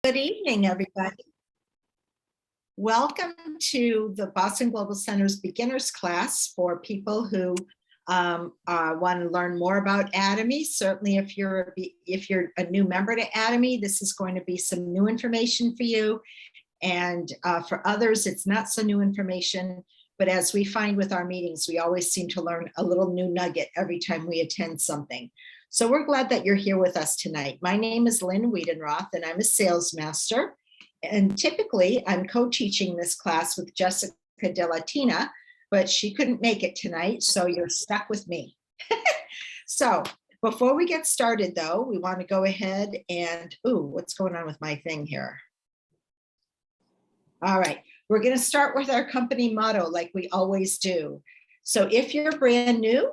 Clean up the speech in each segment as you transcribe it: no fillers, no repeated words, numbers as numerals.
Good evening, everybody. Welcome to the Boston Global Center's beginners class for people who want to learn more about Atomy. Certainly, if you're a new member to Atomy, this is going to be some new information for you. And for others, it's not so new information. But as we find with our meetings, we always seem to learn a little new nugget every time we attend something. So we're glad that you're here with us tonight. My name is Lynn Wiedenroth, and I'm a sales master. And typically, I'm co-teaching this class with Jessica De Latina, but she couldn't make it tonight, so you're stuck with me. So before we get started, though, we want to go ahead and, what's going on with my thing here? All right, we're going to start with our company motto like we always do. So if you're brand new,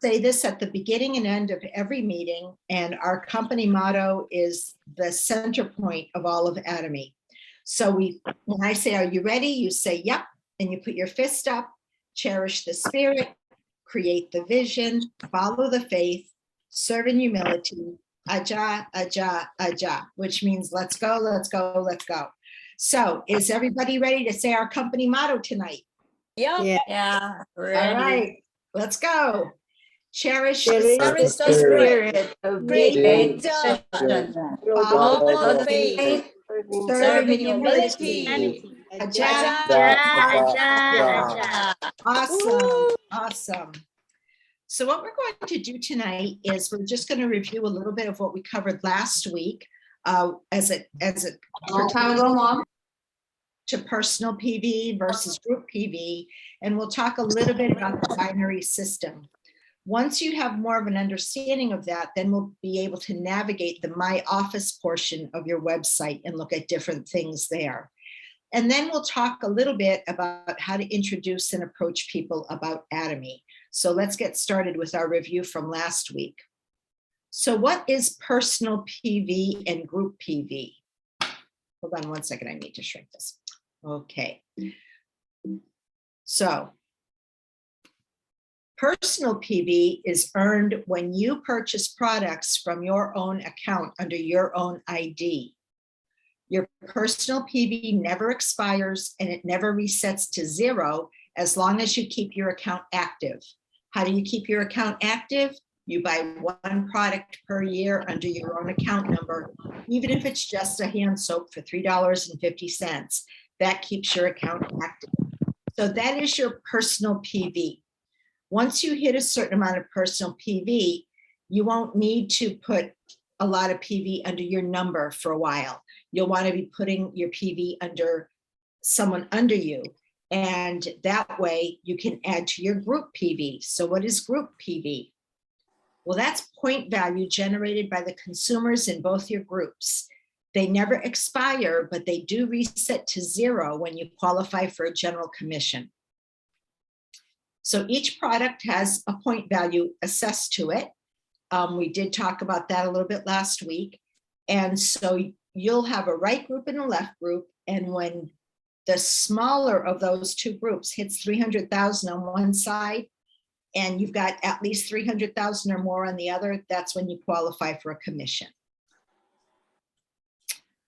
say this at the beginning and end of every meeting, and our company motto is the center point of all of Atomy. So when I say, are you ready? You say, yep, and you put your fist up, cherish the spirit, create the vision, follow the faith, serve in humility, aja, aja, aja, which means let's go, let's go, let's go. So is everybody ready to say our company motto tonight? Yeah. All right. Let's go. Cherish the the spirit of create vision, follow the faith, faith, serve in humility. Aja. Awesome. So what we're going to do tonight is we're just going to review a little bit of what we covered last week as it to personal PV versus group PV, and we'll talk a little bit about the binary system. Once you have more of an understanding of that, then we'll be able to navigate the My Office portion of your website and look at different things there. And then we'll talk a little bit about how to introduce and approach people about Atomy. So let's get started with our review from last week. So what is personal PV and group PV? Hold on one second, I need to shrink this. Okay. So personal PV is earned when you purchase products from your own account under your own ID. Your personal PV never expires and it never resets to zero as long as you keep your account active. How do you keep your account active? You buy one product per year under your own account number, even if it's just a hand soap for $3.50. That keeps your account active. So that is your personal PV. Once you hit a certain amount of personal PV, you won't need to put a lot of PV under your number for a while. You'll want to be putting your PV under someone under you. And that way you can add to your group PV. So what is group PV? Well, that's point value generated by the consumers in both your groups. They never expire, but they do reset to zero when you qualify for a general commission. So each product has a point value assessed to it. We did talk about that a little bit last week. And so you'll have a right group and a left group. And when the smaller of those two groups hits 300,000 on one side, and you've got at least 300,000 or more on the other, that's when you qualify for a commission.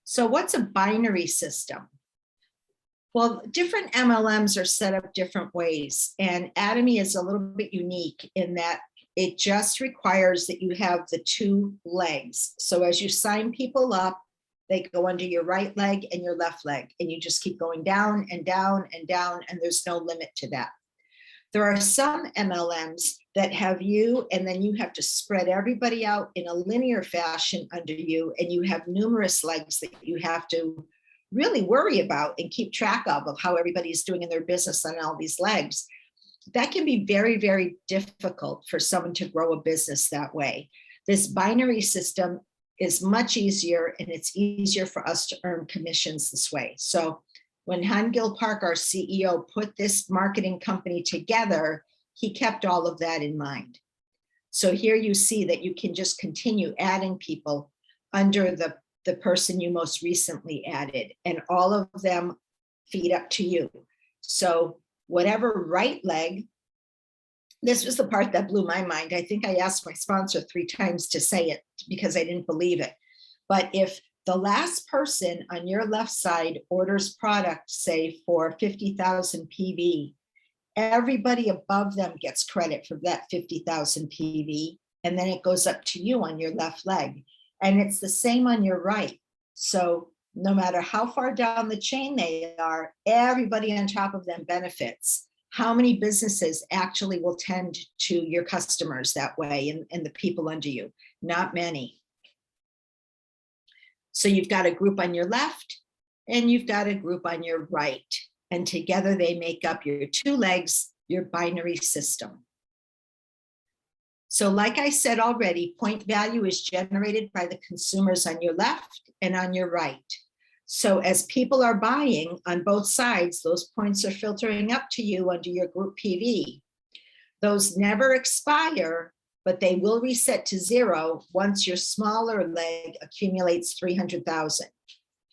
So what's a binary system? Well, different MLMs are set up different ways, and Atomy is a little bit unique in that it just requires that you have the two legs. So as you sign people up, they go under your right leg and your left leg, and you just keep going down and down and down, and there's no limit to that. There are some MLMs that have you, and then you have to spread everybody out in a linear fashion under you, and you have numerous legs that you have to really worry about and keep track of how everybody's doing in their business on all these legs. That can be very, very difficult for someone to grow a business that way. This binary system is much easier, and it's easier for us to earn commissions this way. So when Han Gil Park, our CEO, put this marketing company together, he kept all of that in mind. So here you see that you can just continue adding people under the person you most recently added, and all of them feed up to you. So whatever right leg, this was the part that blew my mind. I think I asked my sponsor 3 times to say it because I didn't believe it. But if the last person on your left side orders product, say for 50,000 PV, everybody above them gets credit for that 50,000 PV, and then it goes up to you on your left leg. And it's the same on your right. So no matter how far down the chain they are, everybody on top of them benefits. How many businesses actually will tend to your customers that way and the people under you? Not many. So you've got a group on your left and you've got a group on your right. And together they make up your two legs, your binary system. So like I said already, point value is generated by the consumers on your left and on your right. So as people are buying on both sides, those points are filtering up to you under your group PV. Those never expire, but they will reset to zero once your smaller leg accumulates 300,000.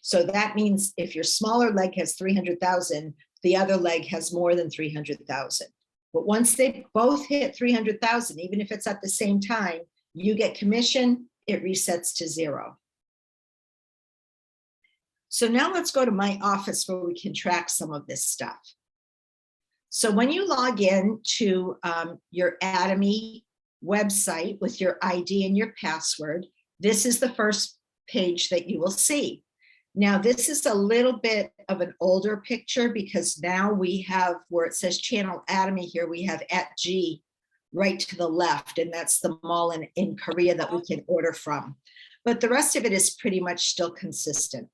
So that means if your smaller leg has 300,000, the other leg has more than 300,000. But once they both hit 300,000, even if it's at the same time, you get commission, it resets to zero. So now let's go to my office where we can track some of this stuff. So when you log in to your Atomy website with your ID and your password, this is the first page that you will see. Now, this is a little bit of an older picture because now we have where it says channel Atomy here, we have @G right to the left, and that's the mall in Korea that we can order from. But the rest of it is pretty much still consistent.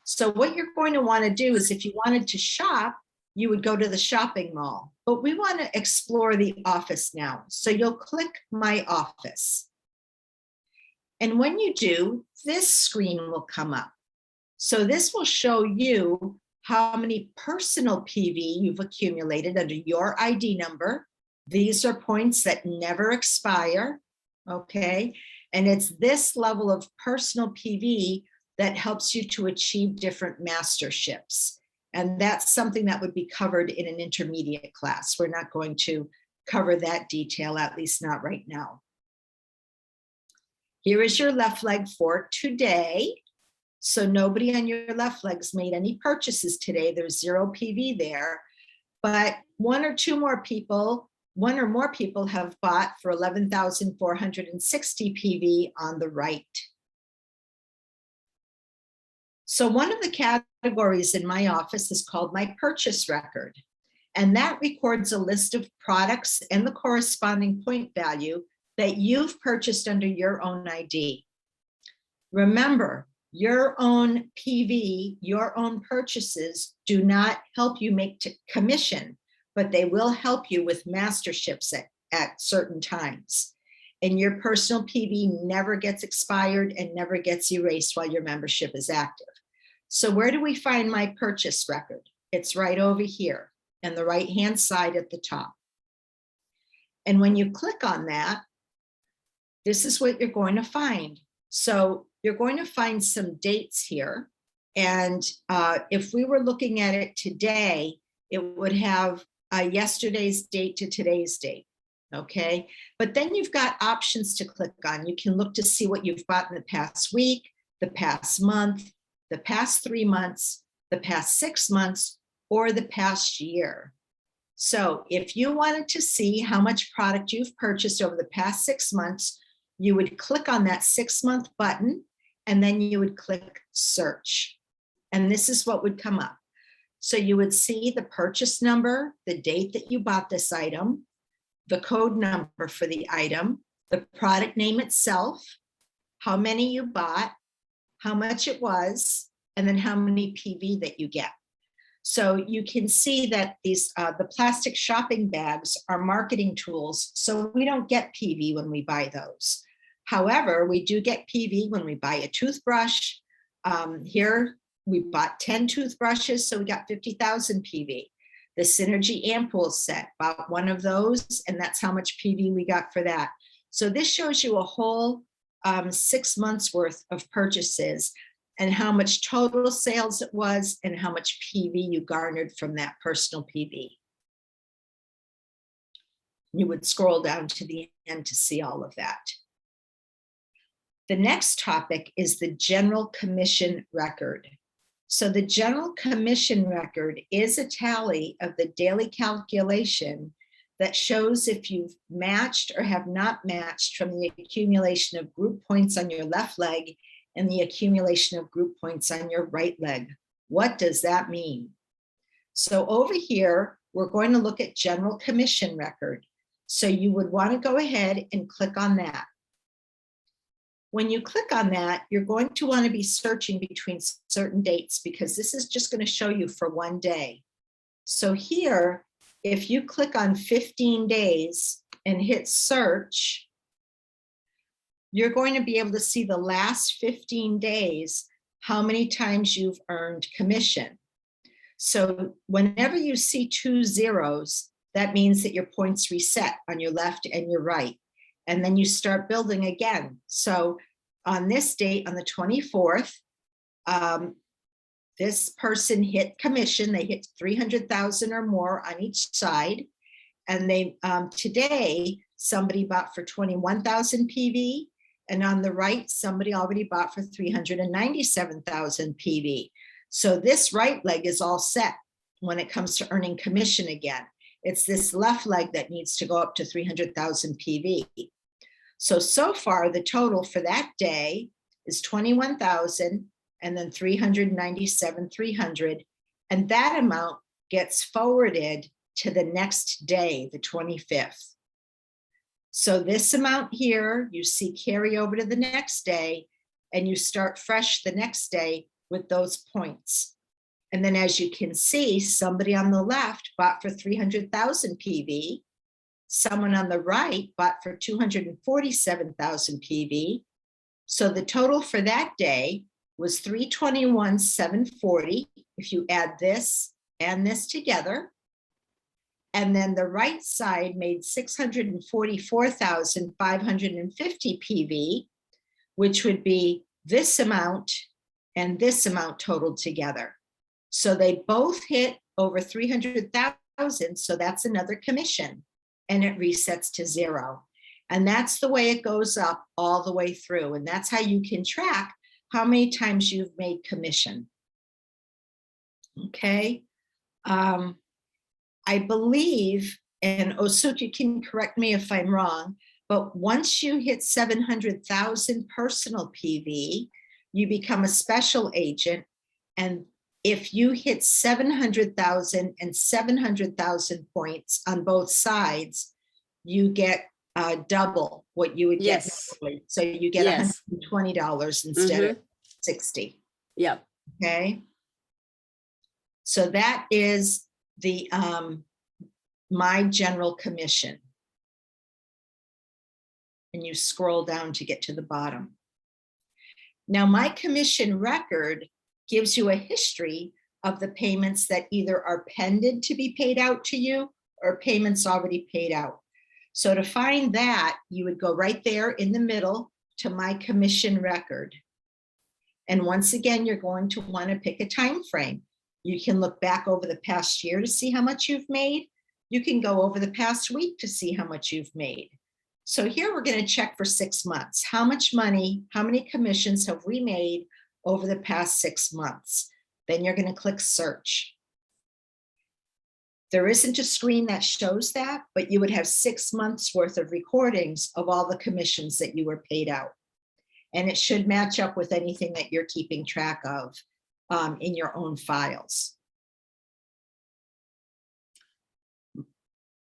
So what you're going to want to do is if you wanted to shop, you would go to the shopping mall. But we want to explore the office now. So you'll click My Office. And when you do, this screen will come up. So this will show you how many personal PV you've accumulated under your ID number. These are points that never expire, okay? And it's this level of personal PV that helps you to achieve different masterships. And that's something that would be covered in an intermediate class. We're not going to cover that detail, at least not right now. Here is your left leg for today. So nobody on your left leg's made any purchases today. There's zero PV there, but one or more people have bought for 11,460 PV on the right. So one of the categories in my office is called my purchase record. And that records a list of products and the corresponding point value that you've purchased under your own ID. Remember, your own PV, your own purchases do not help you make commission, but they will help you with masterships at certain times. And your personal PV never gets expired and never gets erased while your membership is active. So where do we find my purchase record? It's right over here on the right-hand side at the top. And when you click on that, this is what you're going to find. So you're going to find some dates here. And if we were looking at it today, it would have yesterday's date to today's date, okay? But then you've got options to click on. You can look to see what you've bought in the past week, the past month, the past 3 months, the past 6 months, or the past year. So if you wanted to see how much product you've purchased over the past 6 months, you would click on that 6-month button, and then you would click search. And this is what would come up. So you would see the purchase number, the date that you bought this item, the code number for the item, the product name itself, how many you bought, how much it was, and then how many PV that you get. So you can see that these the plastic shopping bags are marketing tools, so we don't get PV when we buy those. However, we do get PV when we buy a toothbrush. Here we bought 10 toothbrushes, so we got 50,000 PV. The Synergy Ampoule set, bought one of those, and that's how much PV we got for that. So this shows you a whole 6 months worth of purchases and how much total sales it was and how much PV you garnered from that personal PV. You would scroll down to the end to see all of that. The next topic is the general commission record. So the general commission record is a tally of the daily calculation that shows if you've matched or have not matched from the accumulation of group points on your left leg and the accumulation of group points on your right leg. What does that mean? So over here, we're going to look at general commission record. So you would want to go ahead and click on that. When you click on that, you're going to want to be searching between certain dates because this is just going to show you for one day. So here, if you click on 15 days and hit search, you're going to be able to see the last 15 days, how many times you've earned commission. So whenever you see 2 zeros, that means that your points reset on your left and your right. And then you start building again. So on this date, on the 24th, this person hit commission. They hit 300,000 or more on each side. And they today, somebody bought for 21,000 PV. And on the right, somebody already bought for 397,000 PV. So this right leg is all set when it comes to earning commission again. It's this left leg that needs to go up to 300,000 PV. So far, the total for that day is 21,000 and then 397,300. And that amount gets forwarded to the next day, the 25th. So this amount here, you see carry over to the next day, and you start fresh the next day with those points. And then as you can see, somebody on the left bought for 300,000 PV. Someone on the right bought for 247,000 PV. So the total for that day was 321,740 if you add this and this together. And then the right side made 644,550 PV, which would be this amount and this amount totaled together. So they both hit over 300,000. So that's another commission, and it resets to 0. And that's the way it goes up all the way through. And that's how you can track how many times you've made commission. Okay. I believe, and Osuk, you can correct me if I'm wrong, but once you hit 700,000 personal PV, you become a special agent. And if you hit 700,000 and 700,000 points on both sides, you get double what you would get normally. So you get $120 instead of 60. Yep. Okay. So that is the my general commission. And you scroll down to get to the bottom. Now, my commission record gives you a history of the payments that either are pending to be paid out to you or payments already paid out. So to find that, you would go right there in the middle to my commission record. And once again, you're going to want to pick a time frame. You can look back over the past year to see how much you've made. You can go over the past week to see how much you've made. So here we're going to check for 6 months. How much money, how many commissions have we made over the past 6 months? Then you're going to click search. There isn't a screen that shows that, but you would have 6 months worth of recordings of all the commissions that you were paid out. And it should match up with anything that you're keeping track of in your own files.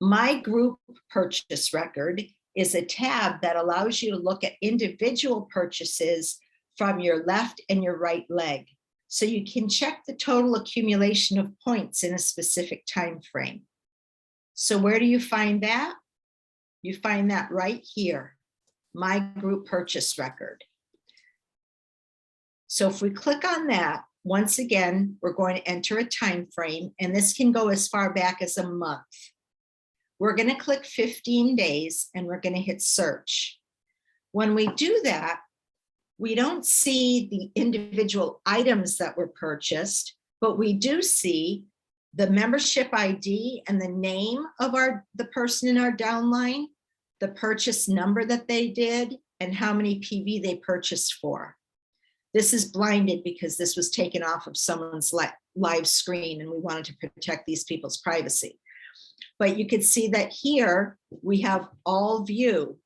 My group purchase record is a tab that allows you to look at individual purchases from your left and your right leg. So you can check the total accumulation of points in a specific time frame. So where do you find that? You find that right here, my group purchase record. So if we click on that, once again, we're going to enter a time frame, and this can go as far back as a month. We're going to click 15 days and we're going to hit search. When we do that, we don't see the individual items that were purchased, but we do see the membership ID and the name of the person in our downline, the purchase number that they did, and how many PV they purchased for. This is blinded because this was taken off of someone's live screen and we wanted to protect these people's privacy. But you can see that here we have all view.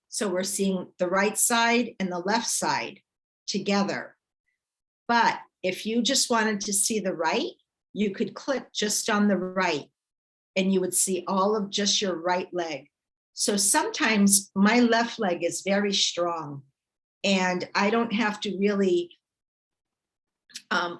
So we're seeing the right side and the left side together. But if you just wanted to see the right, you could click just on the right and you would see all of just your right leg. So sometimes my left leg is very strong and I don't have to really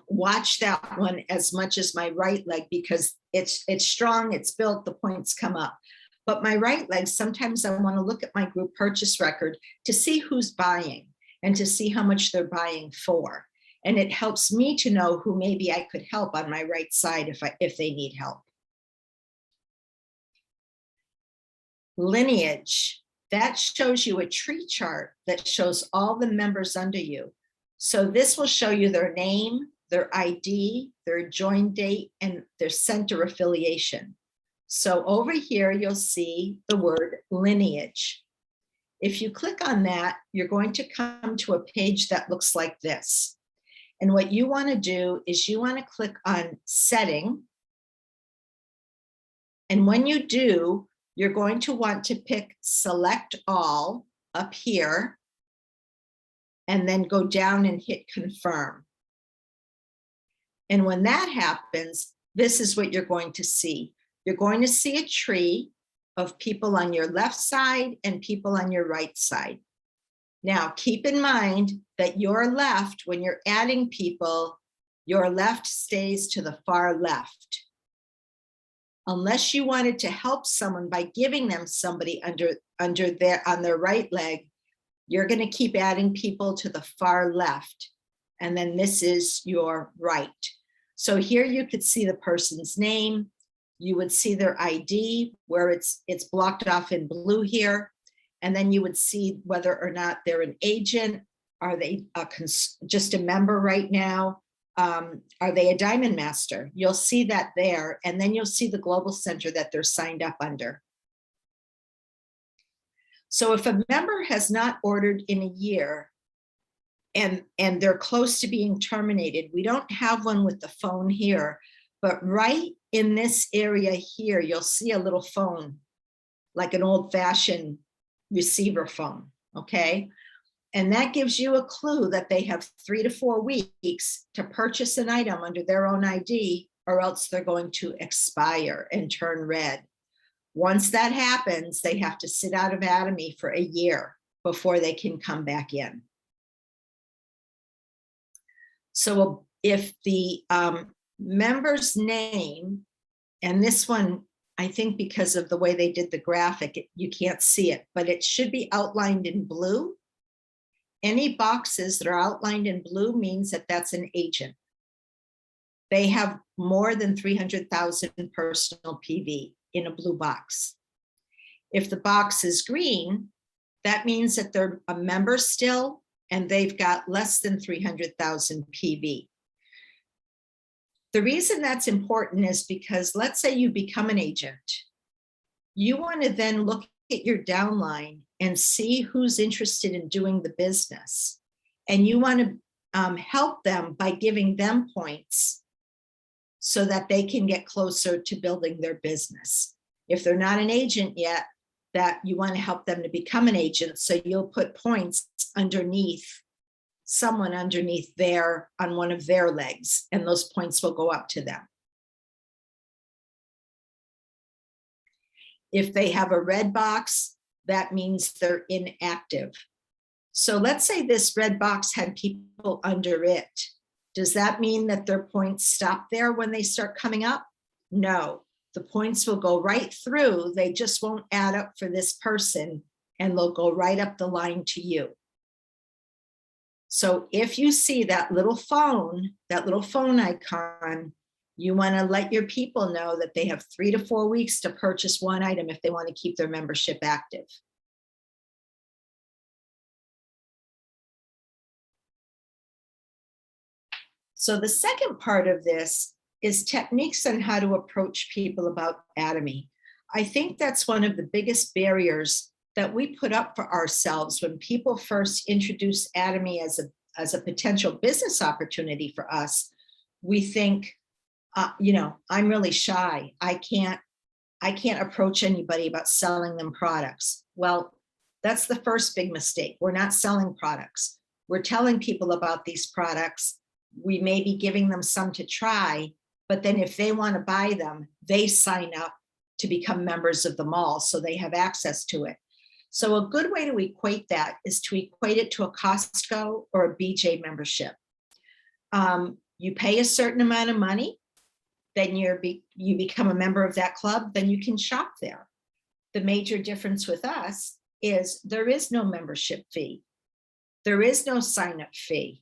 watch that one as much as my right leg because it's strong, it's built, the points come up. But my right leg, sometimes I want to look at my group purchase record to see who's buying and to see how much they're buying for. And it helps me to know who maybe I could help on my right side if they need help. Lineage, that shows you a tree chart that shows all the members under you. So this will show you their name, their ID, their join date, and their center affiliation. So over here, you'll see the word lineage. If you click on that, you're going to come to a page that looks like this. And what you want to do is you want to click on setting. And when you do, you're going to want to pick select all up here and then go down and hit confirm. And when that happens, this is what you're going to see. You're going to see a tree of people on your left side and people on your right side. Now, keep in mind that your left, when you're adding people, your left stays to the far left. Unless you wanted to help someone by giving them somebody on their right leg, you're going to keep adding people to the far left. And then this is your right. So here you could see the person's name. You would see their ID where it's blocked off in blue here. And then you would see whether or not they're an agent. Are they just a member right now? Are they a Diamond Master? You'll see that there. And then you'll see the global center that they're signed up under. So if a member has not ordered in a year and they're close to being terminated, we don't have one with the phone here, but right in this area here, you'll see a little phone, like an old-fashioned receiver phone, okay? And that gives you a clue that they have 3 to 4 weeks to purchase an item under their own ID, or else they're going to expire and turn red. Once that happens, they have to sit out of Atomy for a year before they can come back in. So if the member's name, and this one, I think because of the way they did the graphic, you can't see it, but it should be outlined in blue. Any boxes that are outlined in blue means that that's an agent. They have more than 300,000 personal PV in a blue box. If the box is green, that means that they're a member still and they've got less than 300,000 PV. The reason that's important is because let's say you become an agent. You want to then look at your downline and see who's interested in doing the business. And you want to help them by giving them points so that they can get closer to building their business. If they're not an agent yet, that you want to help them to become an agent. So you'll put points underneath someone underneath there on one of their legs, and those points will go up to them. If they have a red box, that means they're inactive. So let's say this red box had people under it. Does that mean that their points stop there when they start coming up? No, the points will go right through. They just won't add up for this person and they'll go right up the line to you. So if you see that little phone icon, you want to let your people know that they have 3 to 4 weeks to purchase one item if they want to keep their membership active. So the second part of this is techniques on how to approach people about Atomy. I think that's one of the biggest barriers that we put up for ourselves when people first introduced Atomy as a potential business opportunity for us. We think, I'm really shy. I can't approach anybody about selling them products. Well, that's the first big mistake. We're not selling products. We're telling people about these products. We may be giving them some to try, but then if they want to buy them, they sign up to become members of the mall, so they have access to it. So a good way to equate that is to equate it to a Costco or a BJ membership. You pay a certain amount of money, then you become a member of that club, then you can shop there. The major difference with us is there is no membership fee. There is no sign-up fee.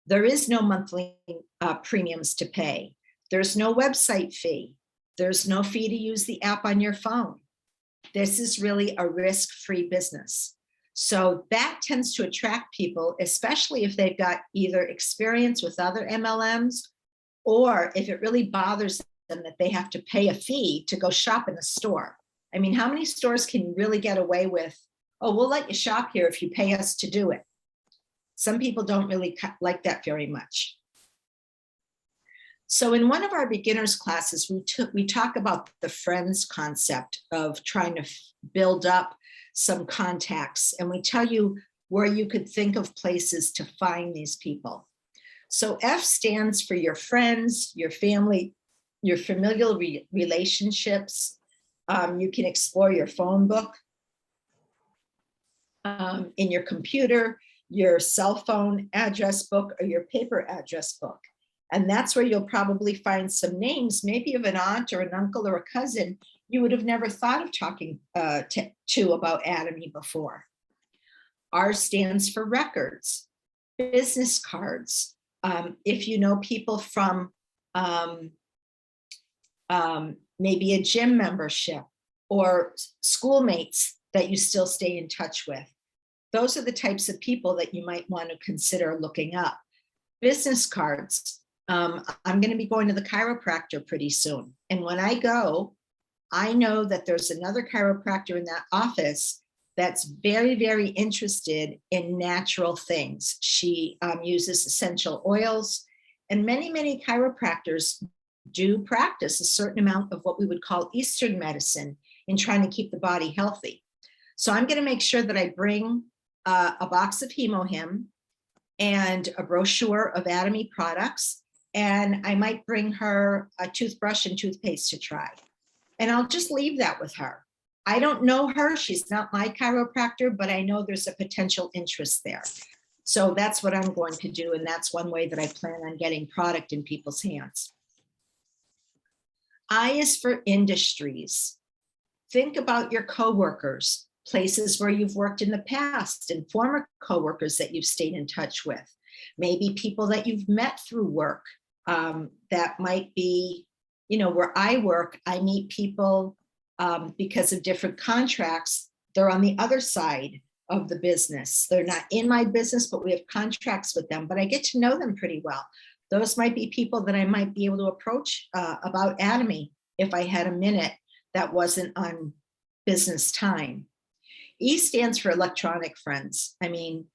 There is no monthly premiums to pay. There's no website fee. There's no fee to use the app on your phone. This is really a risk-free business. So that tends to attract people, especially if they've got either experience with other MLMs, or if it really bothers them that they have to pay a fee to go shop in a store. I mean, how many stores can you really get away with, oh, we'll let you shop here if you pay us to do it? Some people don't really like that very much. So in one of our beginners classes, we talk about the friends concept of trying to build up some contacts. And we tell you where you could think of places to find these people. So F stands for your friends, your family, your familial relationships. You can explore your phone book, in your computer, your cell phone address book, or your paper address book. And that's where you'll probably find some names, maybe of an aunt or an uncle or a cousin you would have never thought of talking to about Atomy before. R stands for records, business cards. If you know people from maybe a gym membership or schoolmates that you still stay in touch with. Those are the types of people that you might want to consider looking up. Business cards. I'm going to be going to the chiropractor pretty soon. And when I go, I know that there's another chiropractor in that office that's very, very interested in natural things. She uses essential oils, and many, many chiropractors do practice a certain amount of what we would call Eastern medicine in trying to keep the body healthy. So I'm going to make sure that I bring a box of HemoHim and a brochure of Atomy products, and I might bring her a toothbrush and toothpaste to try. And I'll just leave that with her. I don't know her, she's not my chiropractor, but I know there's a potential interest there. So that's what I'm going to do, and that's one way that I plan on getting product in people's hands. I is for industries. Think about your coworkers, places where you've worked in the past, and former coworkers that you've stayed in touch with. Maybe people that you've met through work. That might be, where I work, I meet people because of different contracts. They're on the other side of the business. They're not in my business, but we have contracts with them, but I get to know them pretty well. Those might be people that I might be able to approach about Atomy if I had a minute that wasn't on business time. E stands for electronic friends. I mean,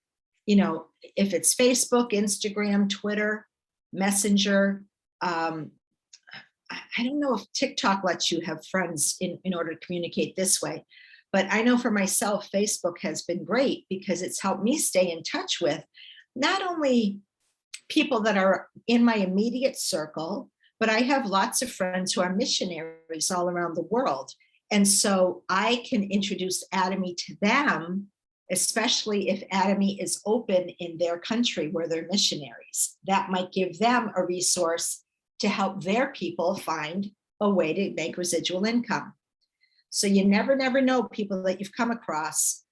if it's Facebook, Instagram, Twitter, Messenger, I don't know if TikTok lets you have friends in order to communicate this way, but I know for myself, Facebook has been great because it's helped me stay in touch with not only people that are in my immediate circle, but I have lots of friends who are missionaries all around the world. And so I can introduce Atomy to them, especially if Atomy is open in their country where they're missionaries. That might give them a resource to help their people find a way to make residual income. So you never know people that you've come across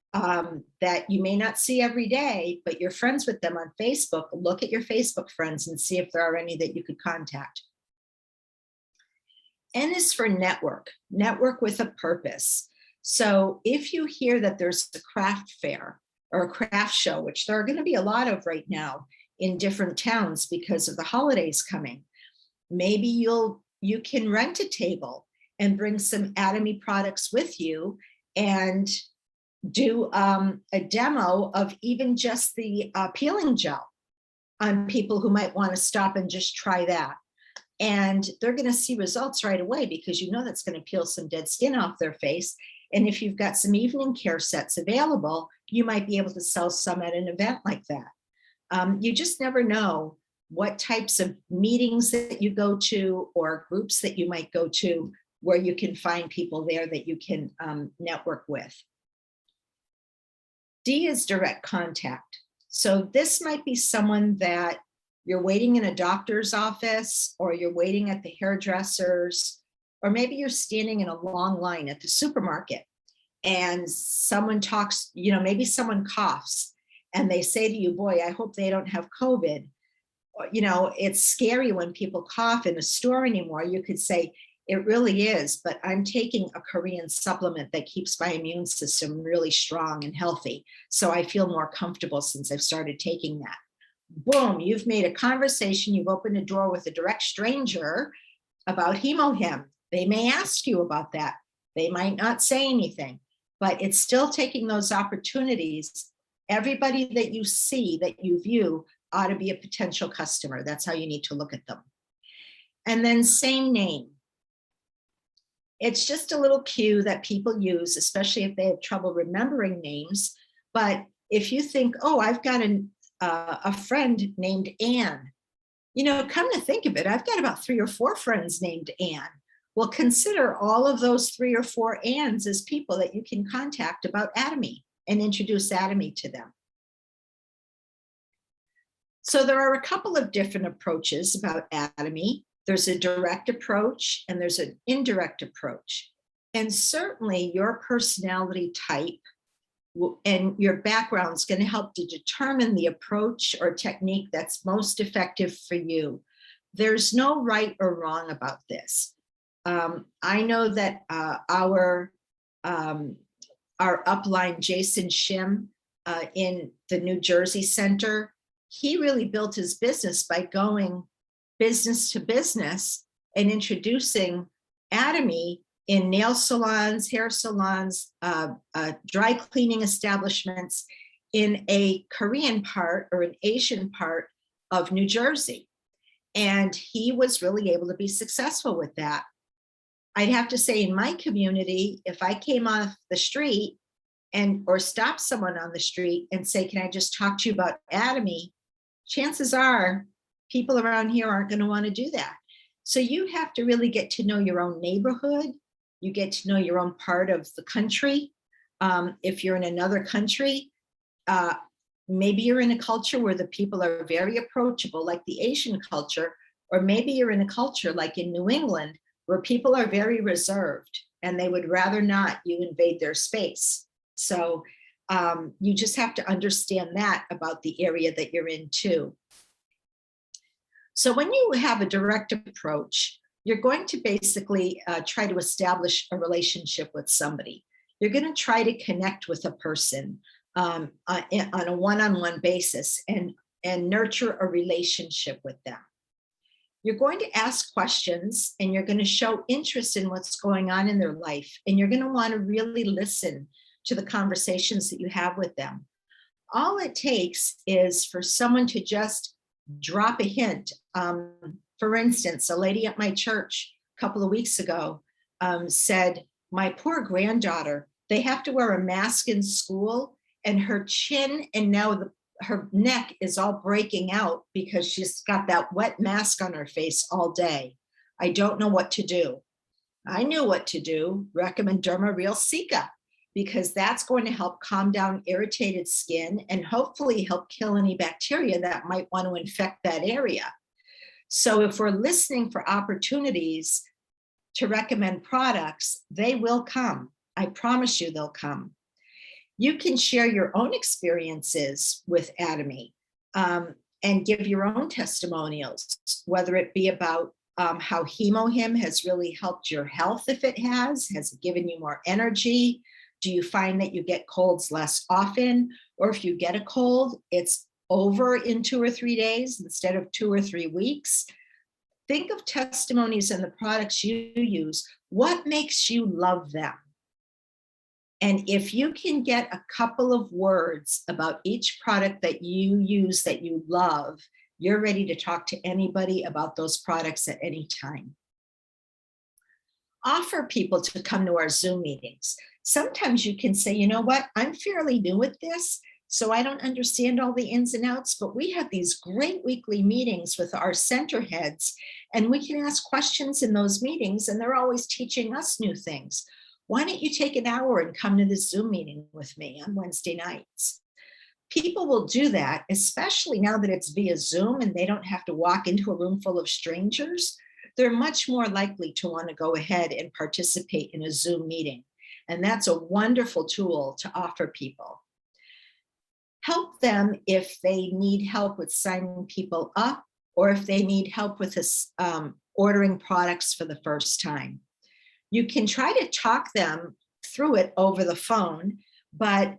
that you may not see every day, but you're friends with them on Facebook. Look at your Facebook friends and see if there are any that you could contact. N is for network with a purpose. So if you hear that there's a craft fair or a craft show, which there are going to be a lot of right now in different towns because of the holidays coming, maybe you can rent a table and bring some Atomy products with you and do a demo of even just the peeling gel on people who might want to stop and just try that. And they're going to see results right away because you know that's going to peel some dead skin off their face. And if you've got some evening care sets available, you might be able to sell some at an event like that. You just never know what types of meetings that you go to or groups that you might go to where you can find people there that you can network with. D is direct contact. So this might be someone that you're waiting in a doctor's office, or you're waiting at the hairdresser's, or maybe you're standing in a long line at the supermarket and someone talks, maybe someone coughs and they say to you, boy, I hope they don't have COVID. It's scary when people cough in a store anymore. You could say, it really is, but I'm taking a Korean supplement that keeps my immune system really strong and healthy. So I feel more comfortable since I've started taking that. Boom, you've made a conversation. You've opened a door with a direct stranger about HemoHim. They may ask you about that. They might not say anything, but it's still taking those opportunities. Everybody that you see, that you view, ought to be a potential customer. That's how you need to look at them. And then same name. It's just a little cue that people use, especially if they have trouble remembering names. But if you think, oh, I've got a friend named Anne, come to think of it, I've got about 3 or 4 friends named Anne. Well, consider all of those 3 or 4 Annes as people that you can contact about Atomy and introduce Atomy to them. So there are a couple of different approaches about Atomy. There's a direct approach and there's an indirect approach. And certainly your personality type and your background is going to help to determine the approach or technique that's most effective for you. There's no right or wrong about this. I know that our upline, Jason Shim, in the New Jersey Center, he really built his business by going business to business and introducing Atomy in nail salons, hair salons, dry cleaning establishments in a Korean part or an Asian part of New Jersey. And he was really able to be successful with that. I'd have to say in my community, if I came off the street or stopped someone on the street and say, can I just talk to you about Atomy? Chances are people around here aren't going to want to do that. So you have to really get to know your own neighborhood. You get to know your own part of the country. If you're in another country, maybe you're in a culture where the people are very approachable, like the Asian culture, or maybe you're in a culture like in New England, where people are very reserved and they would rather not you invade their space. So you just have to understand that about the area that you're in too. So when you have a direct approach, you're going to basically try to establish a relationship with somebody. You're going to try to connect with a person on a one-on-one basis and nurture a relationship with them. You're going to ask questions and you're going to show interest in what's going on in their life. And you're going to want to really listen to the conversations that you have with them. All it takes is for someone to just drop a hint. For instance, a lady at my church a couple of weeks ago said, my poor granddaughter, they have to wear a mask in school and her chin and now her neck is all breaking out because she's got that wet mask on her face all day. I don't know what to do. I knew what to do, recommend Derma-Real Cica, because that's going to help calm down irritated skin and hopefully help kill any bacteria that might want to infect that area. So if we're listening for opportunities to recommend products, they will come. I promise you they'll come. You can share your own experiences with Atomy and give your own testimonials, whether it be about how HemoHim has really helped your health. If it has it given you more energy? Do you find that you get colds less often? Or if you get a cold, it's over in 2 or 3 days instead of 2 or 3 weeks? Think of testimonies and the products you use. What makes you love them? And if you can get a couple of words about each product that you use that you love, you're ready to talk to anybody about those products at any time. Offer people to come to our Zoom meetings. Sometimes you can say, you know what, I'm fairly new at this, so I don't understand all the ins and outs, but we have these great weekly meetings with our center heads, and we can ask questions in those meetings, and they're always teaching us new things. Why don't you take an hour and come to this Zoom meeting with me on Wednesday nights? People will do that, especially now that it's via Zoom and they don't have to walk into a room full of strangers. They're much more likely to want to go ahead and participate in a Zoom meeting. And that's a wonderful tool to offer people. Help them if they need help with signing people up, or if they need help with this, ordering products for the first time. You can try to talk them through it over the phone, but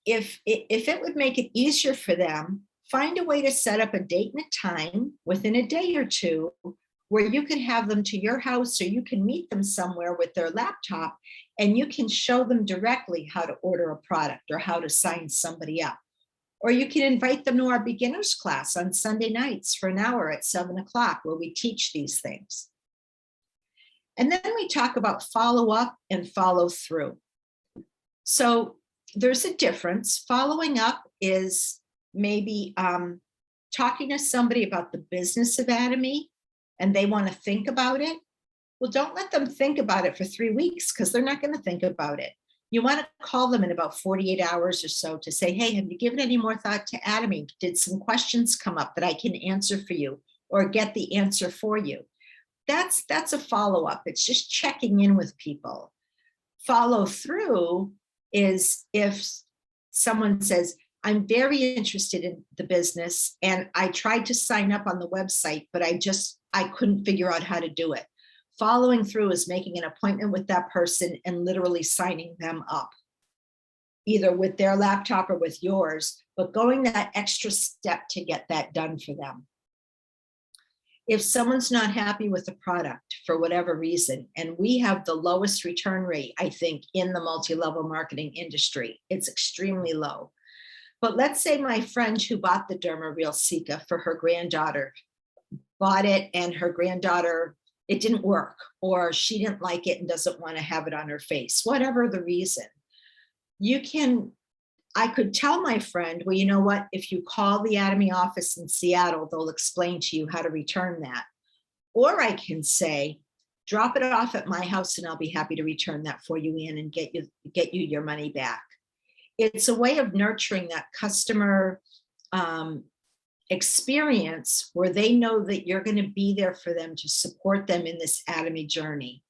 if it would make it easier for them, find a way to set up a date and a time within a day or two where you can have them to your house, or you can meet them somewhere with their laptop and you can show them directly how to order a product or how to sign somebody up. Or you can invite them to our beginners class on Sunday nights for an hour at 7 o'clock where we teach these things. And then we talk about follow up and follow through. So there's a difference. Following up is maybe talking to somebody about the business of Atomy and they want to think about it. Well, don't let them think about it for 3 weeks because they're not going to think about it. You want to call them in about 48 hours or so to say, hey, have you given any more thought to Atomy? Did some questions come up that I can answer for you or get the answer for you? That's a follow-up. It's just checking in with people. Follow through is if someone says, I'm very interested in the business and I tried to sign up on the website, but I couldn't figure out how to do it. Following through is making an appointment with that person and literally signing them up, either with their laptop or with yours, but going that extra step to get that done for them. If someone's not happy with the product for whatever reason, and we have the lowest return rate, I think, in the multi-level marketing industry, it's extremely low. But let's say my friend who bought the Derma Real Cica for her granddaughter bought it and her granddaughter, it didn't work, or she didn't like it and doesn't want to have it on her face, whatever the reason. I could tell my friend, well, you know what, if you call the Atomy office in Seattle, they'll explain to you how to return that. Or I can say, drop it off at my house and I'll be happy to return that for you, Ann, and get you your money back. It's a way of nurturing that customer experience where they know that you're going to be there for them to support them in this Atomy journey.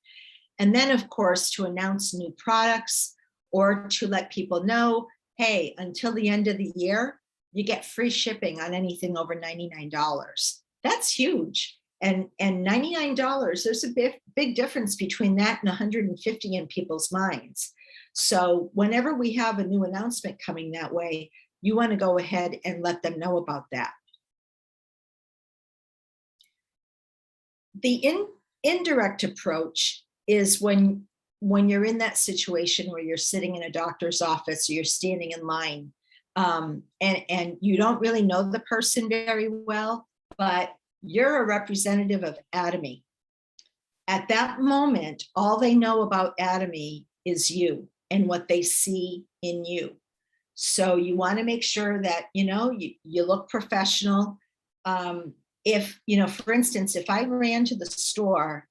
And then, of course, to announce new products or to let people know, hey, until the end of the year, you get free shipping on anything over $99. That's huge. And $99, there's a big difference between that and $150 in people's minds. So whenever we have a new announcement coming that way, you want to go ahead and let them know about that. The indirect approach is when you're in that situation where you're sitting in a doctor's office or you're standing in line and you don't really know the person very well, but you're a representative of Atomy. At that moment, all they know about Atomy is you and what they see in you. So you want to make sure that, you look professional. If, for instance, if I ran to the store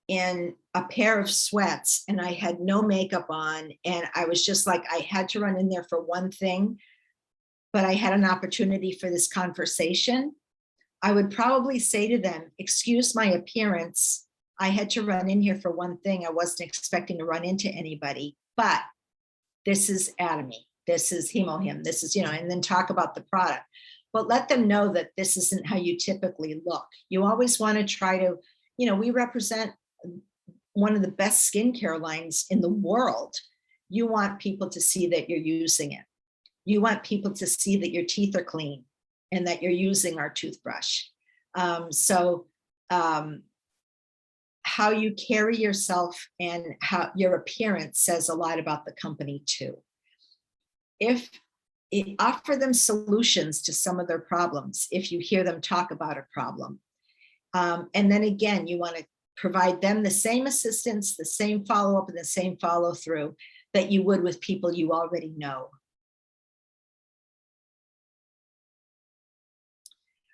in a pair of sweats and I had no makeup on and I was just like, I had to run in there for one thing, but I had an opportunity for this conversation, I would probably say to them, excuse my appearance. I had to run in here for one thing. I wasn't expecting to run into anybody, but this is Atomy. This is Hemohim. This is, and then talk about the product. But let them know that this isn't how you typically look. You always want to try to, we represent one of the best skincare lines in the world. You want people to see that you're using it. You want people to see that your teeth are clean and that you're using our toothbrush. how you carry yourself and how your appearance says a lot about the company too. Offer them solutions to some of their problems if you hear them talk about a problem. And then again, you want to provide them the same assistance, the same follow-up, and the same follow-through that you would with people you already know.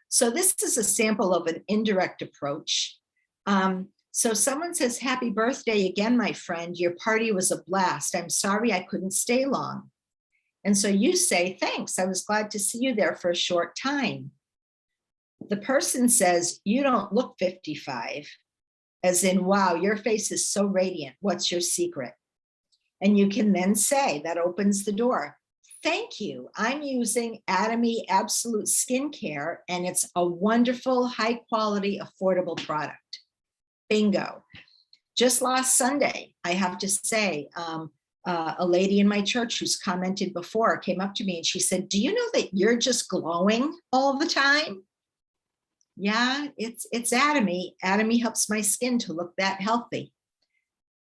So this is a sample of an indirect approach. So someone says, happy birthday again, my friend. Your party was a blast. I'm sorry I couldn't stay long. And so you say, thanks, I was glad to see you there for a short time. The person says, you don't look 55, as in, wow, your face is so radiant. What's your secret? And you can then say, that opens the door. Thank you. I'm using Atomy Absolute Skincare, and it's a wonderful, high quality, affordable product. Bingo. Just last Sunday, I have to say, a lady in my church who's commented before came up to me and she said, do you know that you're just glowing all the time? Yeah, it's Atomy. Atomy helps my skin to look that healthy.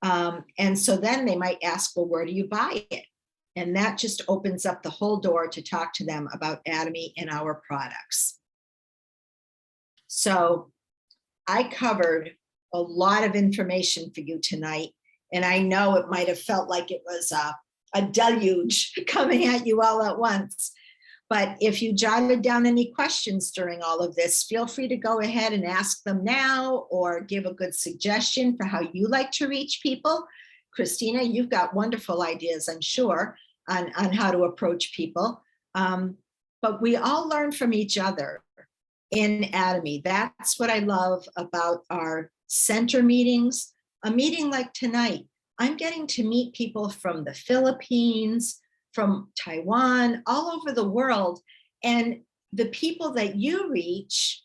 And so then they might ask, well, where do you buy it? And that just opens up the whole door to talk to them about Atomy and our products. So I covered a lot of information for you tonight. And I know it might have felt like it was a deluge coming at you all at once. But if you jotted down any questions during all of this, feel free to go ahead and ask them now or give a good suggestion for how you like to reach people. Christina, you've got wonderful ideas, I'm sure, on how to approach people. But we all learn from each other in Atomy. That's what I love about our center meetings. A meeting like tonight, I'm getting to meet people from the Philippines, from Taiwan, all over the world. And the people that you reach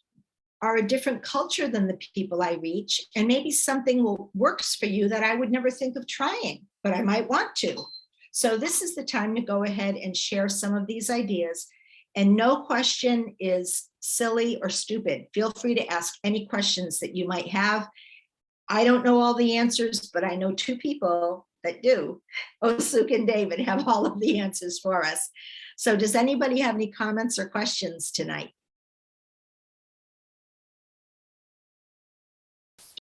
are a different culture than the people I reach. And maybe something works for you that I would never think of trying, but I might want to. So this is the time to go ahead and share some of these ideas. And no question is silly or stupid. Feel free to ask any questions that you might have. I don't know all the answers, but I know two people that do. Osuk and David have all of the answers for us. So does anybody have any comments or questions tonight?